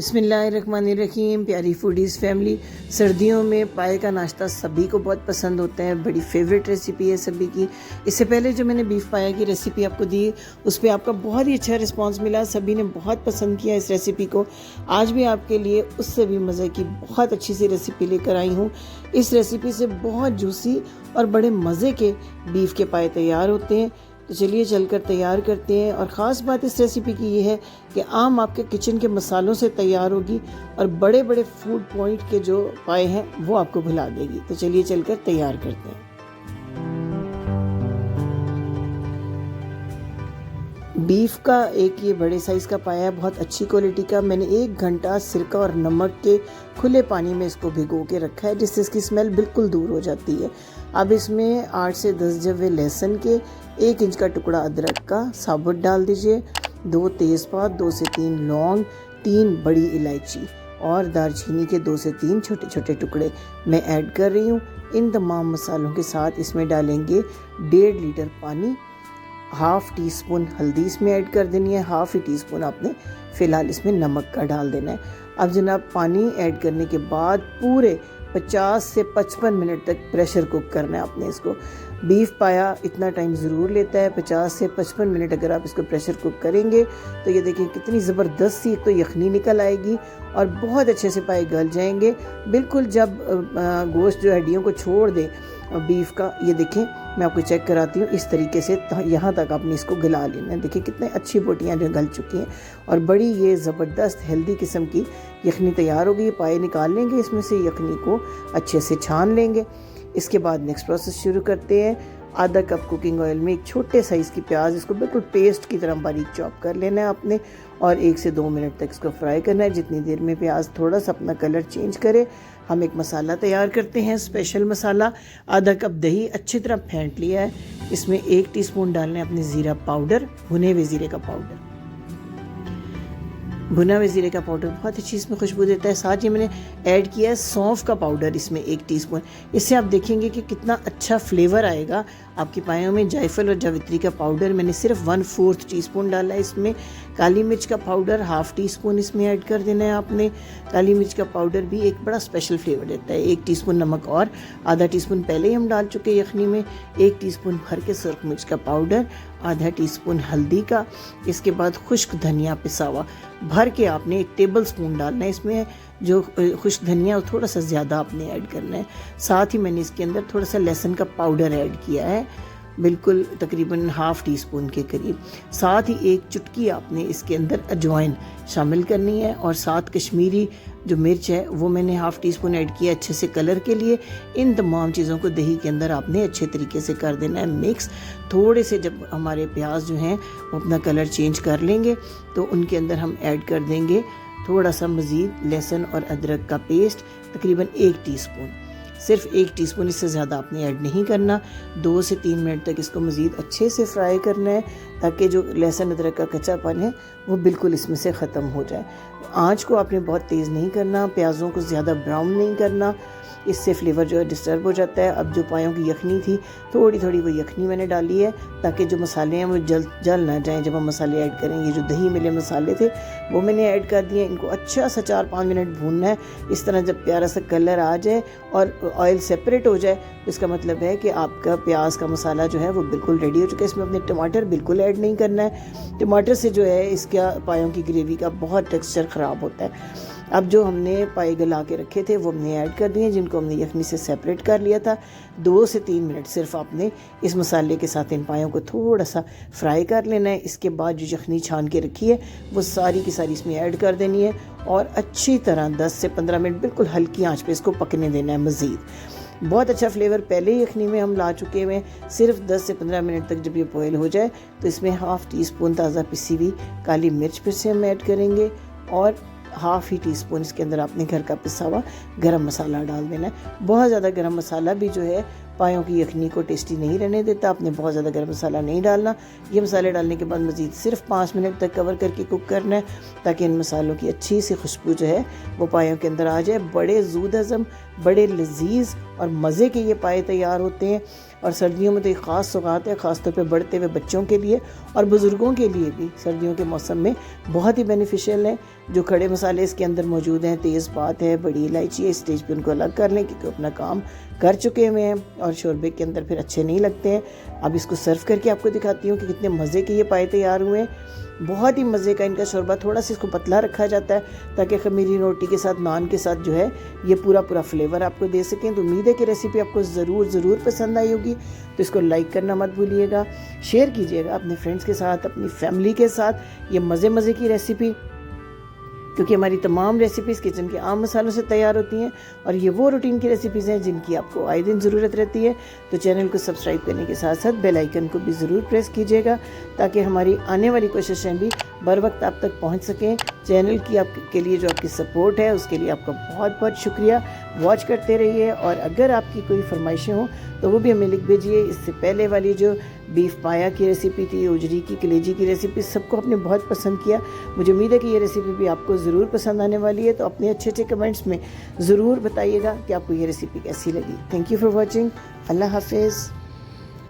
बिस्मिल्लाहिर्रहमानिर्रहीम। प्यारी foodies family, सर्दियों में पाए का नाश्ता सभी को बहुत पसंद होता है। बड़ी फेवरेट रेसिपी है सभी की। इससे पहले जो मैंने बीफ पाया की रेसिपी आपको दी, उस पर आपका बहुत ही अच्छा रिस्पांस मिला। सभी ने बहुत पसंद किया इस रेसिपी को। आज भी आपके लिए उससे भी मज़े की बहुत अच्छी सी रेसिपी लेकर आई हूँ। इस रेसिपी से बहुत जूसी और बड़े मज़े के बीफ के पाए तैयार होते हैं। तो चलिए चलकर तैयार करते हैं। और ख़ास बात इस रेसिपी की ये है कि आम आपके किचन के मसालों से तैयार होगी और बड़े बड़े फूड पॉइंट के जो पाए हैं वो आपको भुला देगी। तो चलिए चलकर तैयार करते हैं। बीफ का एक ये बड़े साइज़ का पाया है, बहुत अच्छी क्वालिटी का। मैंने 1 घंटा सिरका और नमक के खुले पानी में इसको भिगो के रखा है, जिससे इसकी स्मेल बिल्कुल दूर हो जाती है। अब इसमें 8 से 10 जवे लहसुन के, 1 इंच का टुकड़ा अदरक का साबुत डाल दीजिए, 2 तेज़पात, 2 से 3 लौंग, 3 बड़ी इलायची और दालचीनी के 2 से 3 छोटे छोटे टुकड़े मैं ऐड कर रही हूँ। इन तमाम मसालों के साथ इसमें डालेंगे 1.5 लीटर पानी। हाफ़ टी स्पून हल्दी इसमें ऐड कर देनी है, हाफ़ ही टीस्पून आपने फ़िलहाल इसमें नमक का डाल देना है। अब जनाब पानी ऐड करने के बाद पूरे 50 से 55 मिनट तक प्रेशर कुक करना है आपने इसको। बीफ पाया इतना टाइम ज़रूर लेता है, 50 से 55 मिनट अगर आप इसको प्रेशर कुक करेंगे तो ये देखिए कितनी ज़बरदस्त सी तो यखनी निकल आएगी और बहुत अच्छे से पाए गल जाएंगे। बिल्कुल जब गोश्त जो हड्डियों को छोड़ दे बीफ का, ये देखें मैं आपको चेक कराती हूँ, इस तरीके से यहाँ तक आपने इसको गला लेना है। देखिए कितने अच्छी बोटियाँ जो गल चुकी हैं और बड़ी ये ज़बरदस्त हेल्दी किस्म की यखनी तैयार हो गई। पाए निकाल लेंगे इसमें से, यखनी को अच्छे से छान लेंगे। इसके बाद नेक्स्ट प्रोसेस शुरू करते हैं। आधा कप कुकिंग ऑयल में एक छोटे साइज़ की प्याज, इसको बिल्कुल पेस्ट की तरह बारीक चॉप कर लेना है आपने और 1 से 2 मिनट तक इसको फ्राई करना है। जितनी देर में प्याज थोड़ा सा अपना कलर चेंज करे, हम एक मसाला तैयार करते हैं, स्पेशल मसाला। आधा कप दही अच्छी तरह फेंट लिया है, इसमें 1 टीस्पून डालना है अपने ज़ीरा पाउडर, भुने हुए ज़ीरे का पाउडर। भुना हुए ज़ीरे का पाउडर बहुत अच्छी इसमें खुशबू देता है। साथ ही मैंने ऐड किया है सौंफ का पाउडर इसमें 1 टीस्पून। इससे आप देखेंगे कि कितना अच्छा फ्लेवर आएगा आपके पायों में। जायफल और जावित्री का पाउडर मैंने सिर्फ 1/4 टीस्पून डाला है इसमें। काली मिर्च का पाउडर हाफ़ टीस्पून इसमें ऐड कर देना है आपने। काली मिर्च का पाउडर भी एक बड़ा स्पेशल फ्लेवर देता है। 1 टीस्पून नमक और आधा टीस्पून पहले ही हम डाल चुके यखनी में। 1 टीस्पून भर के सुरख मिर्च का पाउडर, आधा टीस्पून हल्दी का। इसके बाद खुश्क धनिया पिसा हुआ भर के आपने 1 टेबल स्पून डालना है इसमें। जो खुश्क धनिया थोड़ा सा ज़्यादा आपने ऐड करना है। साथ ही मैंने इसके अंदर थोड़ा सा लहसुन का पाउडर ऐड किया है, बिल्कुल तकरीबन हाफ़ टीस्पून के करीब। साथ ही 1 चुटकी आपने इसके अंदर अजवाइन शामिल करनी है और साथ कश्मीरी जो मिर्च है वो मैंने हाफ़ टीस्पून ऐड किया अच्छे से कलर के लिए। इन तमाम चीज़ों को दही के अंदर आपने अच्छे तरीके से कर देना है मिक्स। थोड़े से जब हमारे प्याज जो हैं वो अपना कलर चेंज कर लेंगे तो उनके अंदर हम ऐड कर देंगे थोड़ा सा मज़ीद लहसुन और अदरक का पेस्ट, तकरीबन 1 टीस्पून। सिर्फ 1 टीस्पून, इससे ज़्यादा आपने ऐड नहीं करना। 2 से 3 मिनट तक इसको मज़ीद अच्छे से फ्राई करना है ताकि जो लहसुन अदरक का कच्चापन है वो बिल्कुल इसमें से ख़त्म हो जाए। आँच को आपने बहुत तेज़ नहीं करना, प्याज़ों को ज़्यादा ब्राउन नहीं करना, इससे फ्लेवर जो है डिस्टर्ब हो जाता है। अब जो पायों की यखनी थी थोड़ी थोड़ी वो यखनी मैंने डाली है ताकि जो मसाले हैं वो जल ना जाएं जब हम मसाले ऐड करेंगे। जो दही मिले मसाले थे वो मैंने ऐड कर दिए। इनको अच्छा सा 4-5 मिनट भूनना है। इस तरह जब प्यारा सा कलर आ जाए और ऑयल सेपरेट हो जाए तो इसका मतलब है कि आपका प्याज का मसाला जो है वो बिल्कुल रेडी हो चुका है। इसमें अपने टमाटर बिल्कुल ऐड नहीं करना है। टमाटर से जो है इसका पायों की ग्रेवी का बहुत टेक्सचर ख़राब होता है। अब जो हमने पाए गला के रखे थे वो हमने ऐड कर दिए, जिनको हमने यखनी से सेपरेट कर लिया था। 2 से 3 मिनट सिर्फ आपने इस मसाले के साथ इन पायों को थोड़ा सा फ्राई कर लेना है। इसके बाद जो यखनी छान के रखी है वो सारी की सारी इसमें ऐड कर देनी है और अच्छी तरह 10 से 15 मिनट बिल्कुल हल्की आंच पे इसको पकने देना है मज़ीद। बहुत अच्छा फ्लेवर पहले ही यखनी में हम ला चुके हैं। सिर्फ 10 से 15 मिनट तक जब ये बॉयल हो जाए तो इसमें हाफ़ टीस्पून ताज़ा पिसी हुई काली मिर्च फिर से हम ऐड करेंगे और हाफ़ ही टीस्पून इसके अंदर आपने घर का पिसा हुआ गरम मसाला डाल देना है। बहुत ज़्यादा गरम मसाला भी जो है पायों की यखनी को टेस्टी नहीं रहने देता। आपने बहुत ज़्यादा गरम मसाला नहीं डालना। ये मसाले डालने के बाद मज़ीद सिर्फ 5 मिनट तक कवर करके कुक करना है ताकि इन मसालों की अच्छी सी खुशबू जो है वो पायों के अंदर आ जाए। बड़े ज़ूद हज़म, बड़े लजीज़ और मज़े के ये पाए तैयार होते हैं और सर्दियों में तो एक ख़ास सौगात है, ख़ासतौर पे बढ़ते हुए बच्चों के लिए और बुज़ुर्गों के लिए भी सर्दियों के मौसम में बहुत ही बेनिफिशियल है। जो खड़े मसाले इसके अंदर मौजूद हैं, तेज़पात है, बड़ी इलायची है, इस स्टेज पे उनको अलग कर लें क्योंकि अपना काम कर चुके हुए हैं और शोरबे के अंदर फिर अच्छे नहीं लगते हैं। अब इसको सर्व करके आपको दिखाती हूँ कि कितने मज़े के ये पाए तैयार हुए हैं। बहुत ही मज़े का इनका शोरबा, थोड़ा सा इसको पतला रखा जाता है ताकि खमीरी रोटी के साथ, नान के साथ जो है ये पूरा फ्लेवर आपको दे सकें। तो उम्मीद है कि रेसिपी आपको ज़रूर पसंद आई होगी। तो इसको लाइक करना मत भूलिएगा, शेयर कीजिएगा अपने फ्रेंड्स के साथ, अपनी फैमिली के साथ। ये मज़े की रेसिपी, क्योंकि हमारी तमाम रेसिपीज़ किचन के आम मसालों से तैयार होती हैं और ये वो रूटीन की रेसिपीज़ हैं जिनकी आपको आए दिन ज़रूरत रहती है। तो चैनल को सब्सक्राइब करने के साथ साथ बेल आइकन को भी ज़रूर प्रेस कीजिएगा ताकि हमारी आने वाली कोशिशें भी बर वक्त आप तक पहुंच सकें। चैनल की आपके लिए जो आपकी सपोर्ट है उसके लिए आपका बहुत शुक्रिया। वॉच करते रहिए और अगर आपकी कोई फरमाइशें हों तो वो भी हमें लिख भेजिए। इससे पहले वाली जो बीफ पाया की रेसिपी थी, उजरी की कलेजी की रेसिपी, सबको आपने बहुत पसंद किया। मुझे उम्मीद है कि ये रेसिपी भी आपको ज़रूर पसंद आने वाली है। तो अपने अच्छे कमेंट्स में ज़रूर बताइएगा कि आपको ये रेसिपी कैसी लगी। Thank you for watching. Allah हाफिज़।